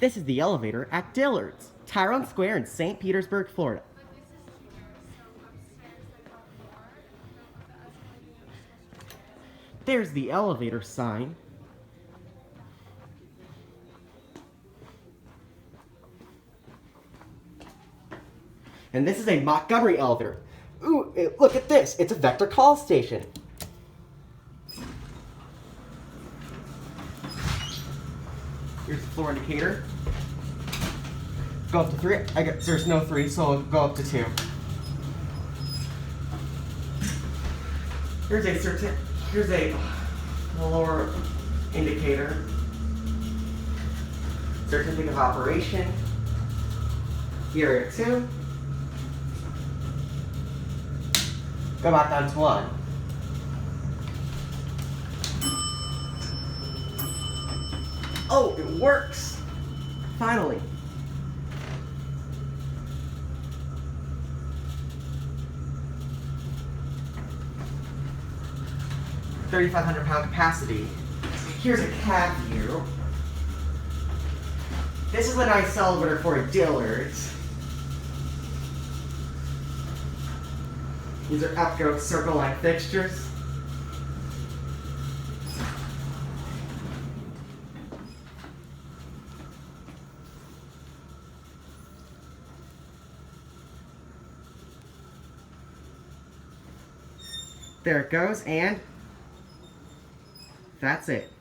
This is the elevator at Dillard's, Tyrone Square in St. Petersburg, Florida. There's the elevator sign. And this is a Montgomery elevator. Ooh, look at this. It's a vector call station. Here's the floor indicator. Go up to 3. There's no 3, so I'll go up to 2. Here's a lower indicator. Certificate of operation. Here at 2. Go back down to 1. Oh, it works! Finally. £3,500 capacity. Here's a cab view. This is a nice elevator for a Dillard's. These are Epco Circleline fixtures. There it goes, and that's it.